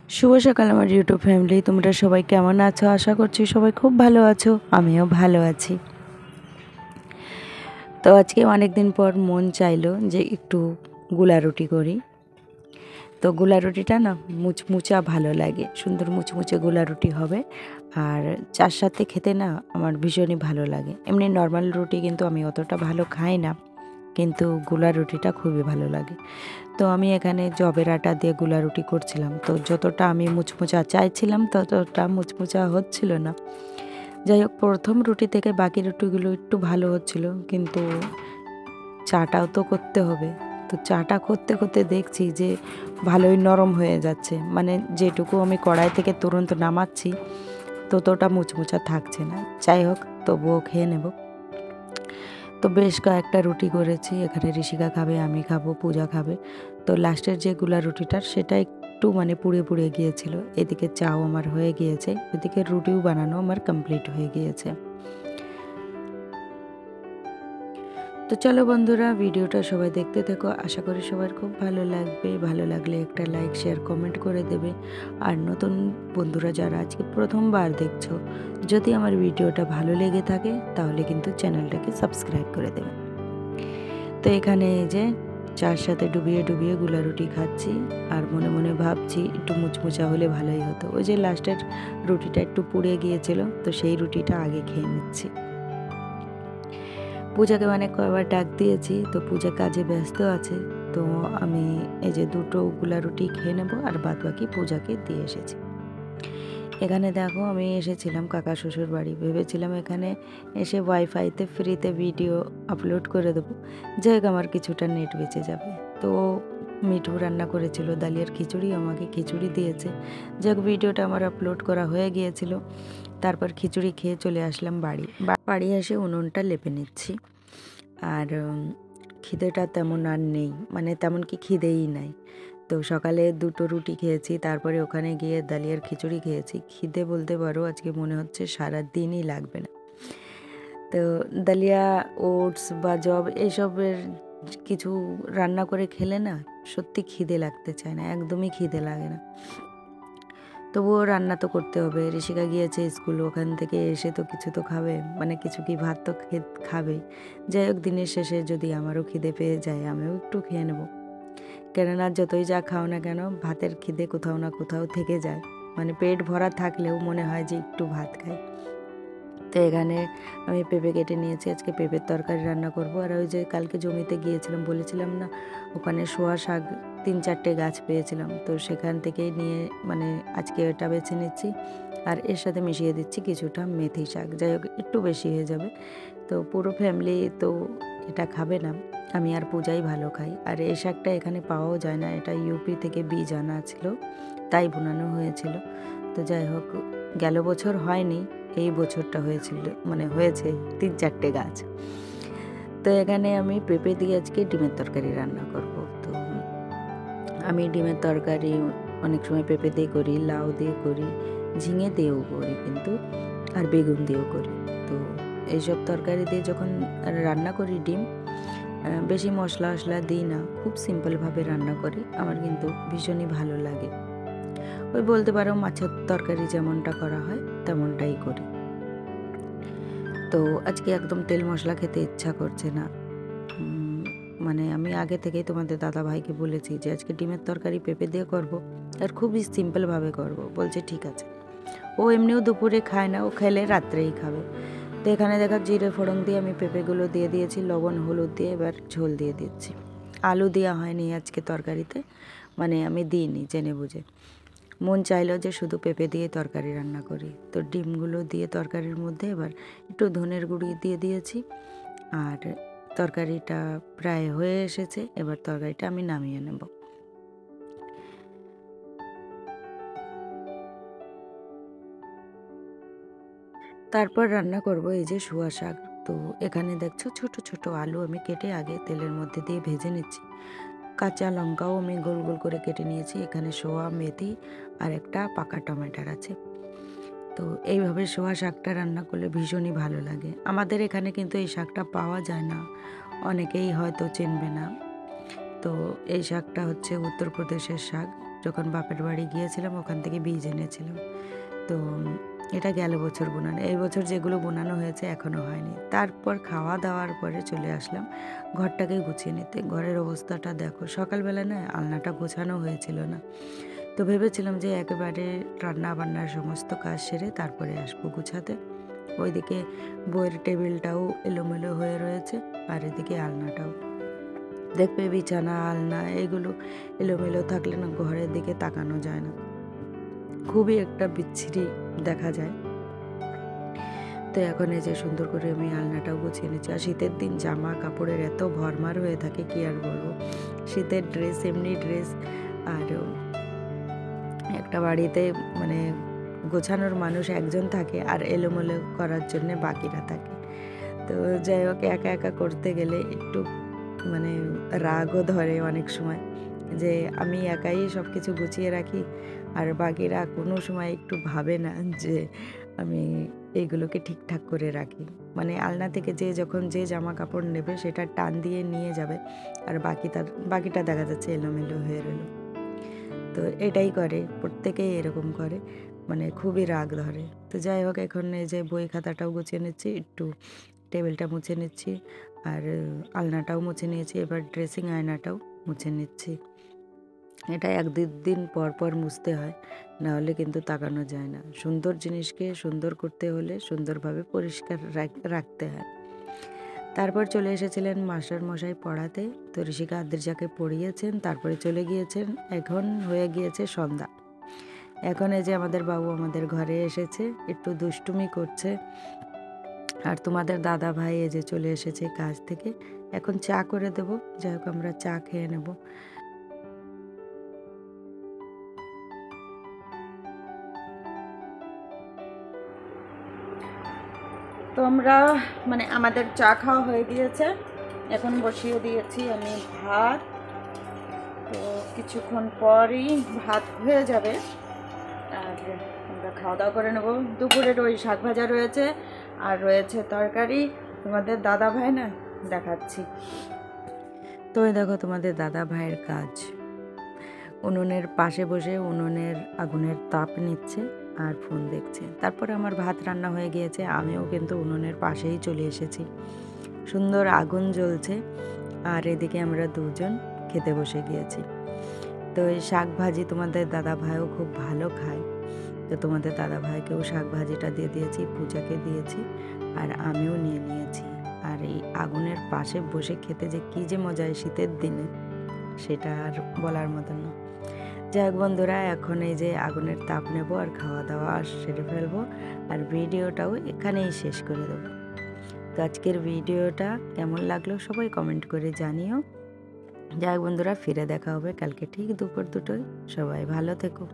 শুভ সকাল আমার YouTube family, তোমরা সবাই কেমন আছো? আশা করছি সবাই খুব ভালো আছো, আমিও ভালো আছি। তো আজকে অনেক দিন পর মন চাইলো যে একটু গুলা রুটি করি। তো গুলা রুটিটা না মুচমুচা ভালো লাগে, সুন্দর মুচমুচে গুলা রুটি হবে, আর চার সাথে খেতে না আমার ভীষণই ভালো লাগে। এমনি নর্মাল রুটি কিন্তু আমি অতটা ভালো খাই না, কিন্তু গুলা রুটিটা খুবই ভালো লাগে। তো আমি এখানে জবের আটা দিয়ে গুলা রুটি করছিলাম। তো যতটা আমি মুচমুচা চাইছিলাম ততটা মুচমুচা হচ্ছিল না। যাই হোক, প্রথম রুটি থেকে বাকি রুটিগুলো একটু ভালো হচ্ছিল, কিন্তু চাটাও তো করতে হবে। তো চাটা করতে করতে দেখছি যে ভালোই নরম হয়ে যাচ্ছে, মানে যেটুকু আমি কড়াই থেকে তুরন্ত নামাচ্ছি ততটা মুচমুচা থাকছে না। যাই হোক, তবুও খেয়ে নেব। তো বেশ কয়েকটা রুটি করেছি, এখানে ঋষিকা খাবে, আমি খাবো, পূজা খাবে। তো লাস্টের যে গুলা রুটিটা সেটা একটু মানে পুড়ে পুড়ে গিয়েছিল। এদিকে চাও আমার হয়ে গিয়েছে, এদিকে রুটিও বানানো আমার কমপ্লিট হয়ে গিয়েছে। তো চলো বন্ধুরা, ভিডিওটা সবাই দেখতে থেকো, আশা করি সবার খুব ভালো লাগবে। ভালো লাগলে একটা লাইক, শেয়ার, কমেন্ট করে দেবে। আর নতুন বন্ধুরা যারা আজকে প্রথমবার দেখছো, যদি আমার ভিডিওটা ভালো লেগে থাকে তাহলে কিন্তু চ্যানেলটাকে সাবস্ক্রাইব করে দেবে। তো এখানে এই যে চার সাথে ডুবিয়ে ডুবিয়ে গুলা রুটি খাচ্ছি, আর মনে মনে ভাবছি একটু মুচমুচা হলে ভালোই হতো। ওই যে লাস্টের রুটিটা একটু পুড়ে গিয়েছিল, তো সেই রুটিটা আগে খেয়ে নিচ্ছি। পূজাকে অনেক কয়েকবার ডাক দিয়েছি, তো পূজা কাজে ব্যস্ত আছে। তো আমি এই যে দুটো গুলা রুটি খেয়ে নেবো, আর বাদ বাকি পূজাকে দিয়ে এসেছি। এখানে দেখো, আমি এসেছিলাম কাকা শ্বশুর বাড়ি, ভেবেছিলাম এখানে এসে ওয়াইফাইতে ফ্রিতে ভিডিও আপলোড করে দেবো, যাই হোক আমার কিছুটা নেট বেঁচে যাবে। তো মিঠু রান্না করেছিল ডালিয়ার খিচুড়ি, আমাকে খিচুড়ি দিয়েছে। যাই হোক, ভিডিওটা আমার আপলোড করা হয়ে গিয়েছিল। তারপর খিচুড়ি খেয়ে চলে আসলাম বাড়ি এসে উনুনটা লেপে নিচ্ছি। আর খিদেটা তেমন আর নেই, মানে তেমন কি খিদেই নাই। তো সকালে দুটো রুটি খেয়েছি, তারপরে ওখানে গিয়ে ডালিয়ার খিচুড়ি খেয়েছি। খিদে বলতে পারো আজকে মনে হচ্ছে সারা দিনই লাগবে না। তো ডালিয়া, ওটস বা জব এসবের কিছু রান্না করে খেলে না সত্যি খিদে লাগতে চায় না, একদমই খিদে লাগে না। তবুও রান্না তো করতে হবে। ঋষিকা গিয়েছে স্কুল, ওখান থেকে এসে তো কিছু তো খাবে, মানে কিছু কি ভাত তো খাবে। যাই হোক, দিনের শেষে যদি আমারও খিদে পেয়ে যায় আমিও একটু খেয়ে নেব। কেননা যতই যা খাও না কেন, ভাতের খিদে কোথাও না কোথাও থেকে যায়। মানে পেট ভরা থাকলেও মনে হয় যে একটু ভাত খাই। তো এখানে আমি পেঁপে কেটে নিয়েছি, আজকে পেঁপের তরকারি রান্না করব। আর ওই যে কালকে জমিতে গিয়েছিলাম বলেছিলাম না, ওখানে সোয়া শাক 3-4টে গাছ পেয়েছিলাম, তো সেখান থেকেই নিয়ে মানে আজকে এটা বেছে নিচ্ছি। আর এর সাথে মিশিয়ে দিচ্ছি কিছুটা মেথি শাক, যাই হোক একটু বেশি হয়ে যাবে। তো পুরো ফ্যামিলি তো এটা খাবে না, আমি আর পূজাই ভালো খাই। আর এই শাকটা এখানে পাওয়াও যায় না, এটা ইউপি থেকে বীজ আনা ছিল, তাই বোনানো হয়েছিল। তো যাই হোক, গেল বছর হয়নি, এই বছরটা হয়েছিল, মানে হয়েছে 3-4টে গাছ। তো এখানে আমি পেঁপে দিয়ে আজকে ডিমের তরকারি রান্না করব। তো আমি ডিমের তরকারি অনেক সময় পেঁপে দিয়ে করি, লাউ দিয়ে করি, ঝিঙে দিয়েও করি কিন্তু, আর বেগুন দিয়েও করি। তো এইসব তরকারি দিয়ে যখন রান্না করি ডিম, বেশি মশলা টশলা দিই না, খুব সিম্পলভাবে রান্না করি, আমার কিন্তু ভীষণই ভালো লাগে। ওই বলতে পারো মাছের তরকারি যেমনটা করা হয় তেমনটাই করি। তো আজকে একদম তেল মশলা খেতে ইচ্ছা করছে না। মানে আমি আগে থেকেই তোমাদের দাদা ভাইকে বলেছি যে আজকে ডিমের তরকারি পেঁপে দিয়ে করব, আর খুবই সিম্পলভাবে করব। বলছে ঠিক আছে। ও এমনিও দুপুরে খায় না, ও খেলে রাত্রেই খাবে। তো এখানে দেখো জিরে ফোড়ন দিয়ে আমি পেঁপেগুলো দিয়ে দিয়েছি, লবণ হলুদ দিয়ে এবার ঝোল দিয়ে দিচ্ছি। আলু দেওয়া হয়নি আজকে তরকারিতে, মানে আমি দিইনি জেনে বুঝে। মন চাইলো যে শুধু পেঁপে দিয়ে তরকারি রান্না করি। তো ডিমগুলো দিয়ে তরকারির মধ্যে এবার একটু ধনের গুঁড়ি দিয়ে দিয়েছি, আর তরকারিটা প্রায় হয়ে এসেছে। এবার তরকারিটা আমি নামিয়ে নেব। তারপর রান্না করব এই যে শুয়া শাক। তো এখানে দেখছো ছোট ছোট আলু আমি কেটে আগে তেলের মধ্যে দিয়ে ভেজে নিচ্ছি। কাঁচা লঙ্কাও আমি গোল গোল করে কেটে নিয়েছি। এখানে সোয়া, মেথি আর একটা পাকা টমেটোর আছে। তো এইভাবে সোয়া শাকটা রান্না করলে ভীষণই ভালো লাগে। আমাদের এখানে কিন্তু এই শাকটা পাওয়া যায় না, অনেকেই হয়তো চিনবে না। তো এই শাকটা হচ্ছে উত্তরপ্রদেশের শাক, যখন বাপের বাড়ি গিয়েছিলাম ওখান থেকে বীজ এনেছিলাম। তো এটা গেল বছর বোনানো, এই বছর যেগুলো বোনানো হয়েছে এখনও হয়নি। তারপর খাওয়া দাওয়ার পরে চলে আসলাম ঘরটাকে গুছিয়ে নিতে। ঘরের অবস্থাটা দেখো, সকালবেলা না আলনাটা গোছানো হয়েছিল না, তো ভেবেছিলাম যে একেবারে রান্না বান্নার সমস্ত কাজ সেরে তারপরে আসবো গুছাতে। ওইদিকে বইয়ের টেবিলটাও এলোমেলো হয়ে রয়েছে, আর এদিকে আলনাটাও। দেখবে বিছানা আলনা এগুলো এলোমেলো থাকলে না ঘরের দিকে তাকানো যায় না, খুবই একটা বিচ্ছিরি দেখা যায়। তো এখন এই যে সুন্দর করে আমি আলনাটাও গুছিয়ে নিচ্ছি। আর শীতের দিন জামা কাপড়ের এত ভরমার হয়ে থাকে, কি আর বলবো। শীতের ড্রেস, এমনি ড্রেস, আর একটা বাড়িতে মানে গোছানোর মানুষ একজন থাকে আর এলোমেলো করার জন্য বাকিরা থাকে। তো যাই হোক, একা একা করতে গেলে একটু মানে রাগও ধরে অনেক সময়, যে আমি একাই সব কিছু গুছিয়ে রাখি আর বাকিরা কোনো সময় একটু ভাবে না যে আমি এইগুলোকে ঠিকঠাক করে রাখি। মানে আলনা থেকে যে যখন যে জামা কাপড় নেবে সেটা টান দিয়ে নিয়ে যাবে, আর বাকিটা দেখা যাচ্ছে এলোমেলো হয়ে রইল। তো এটাই করে, প্রত্যেকেই এরকম করে, মানে খুবই রাগ ধরে। তো যাই হোক, এখন এই যে বই খাতাটাও গুছিয়ে নিচ্ছি, একটু টেবিলটা মুছে নিচ্ছি, আর আলনাটাও মুছে নিয়েছি। এবার ড্রেসিং আয়নাটাও মুছে নিচ্ছি। এটা 1-2 দিন পর পর মুছতে হয়, না হলে কিন্তু তাকানো যায় না। সুন্দর জিনিসকে সুন্দর করতে হলে সুন্দরভাবে পরিষ্কার রাখতে হয়। তারপর চলে এসেছিলেন মাস্টার মশাই পড়াতে, তো ঋষিকা আদ্রিজাকে পড়িয়েছেন, তারপরে চলে গিয়েছেন। এখন হয়ে গিয়েছে সন্ধ্যা। এখন এই যে আমাদের বাবু আমাদের ঘরে এসেছে, একটু দুষ্টুমি করছে। আর তোমাদের দাদা ভাই এই যে চলে এসেছে কাজ থেকে, এখন চা করে দেব। যাই হোক, আমরা চা খেয়ে নেব। তো আমরা মানে আমাদের চা খাওয়া হয়ে গিয়েছে, এখন বসিয়ে দিয়েছি আমি ভাত। তো কিছুক্ষণ পরই ভাত হয়ে যাবে, আর আমরা খাওয়া দাওয়া করে নেব। দুপুরের ওই শাক ভাজা রয়েছে, আর রয়েছে তরকারি। তোমাদের দাদা ভাই না দেখাচ্ছি। তো এই দেখো তোমাদের দাদা ভাইয়ের কাজ, উনুনের পাশে বসে উনুনের আগুনের তাপ নিচ্ছে আর ফোন দেখছে। তারপরে আমার ভাত রান্না হয়ে গিয়েছে, আমিও কিন্তু উনুনের পাশেই চলে এসেছি। সুন্দর আগুন জ্বলছে, আর এদিকে আমরা দুজন খেতে বসে গিয়েছি। তো এই শাক ভাজি তোমাদের দাদা ভাইও খুব ভালো খায়, তো তোমাদের দাদা ভাইকেও শাক ভাজিটা দিয়ে দিয়েছি, পূজাকে দিয়েছি, আর আমিও নিয়ে নিয়েছি। আর এই আগুনের পাশে বসে খেতে যে কী যে মজা হয় শীতের দিনে, সেটা আর বলার মতন না। যাই হোক বন্ধুরা, এখন এই যে আগুনের তাপ নেব আর খাওয়া দাওয়া সেরে ফেলবো, আর ভিডিওটাও এখানেই শেষ করে দেবো। তো আজকের ভিডিওটা কেমন লাগলো সবাই কমেন্ট করে জানিও। যাই হোক বন্ধুরা, ফিরে দেখা হবে কালকে ঠিক দুপুর 2টোয়। সবাই ভালো থেকো।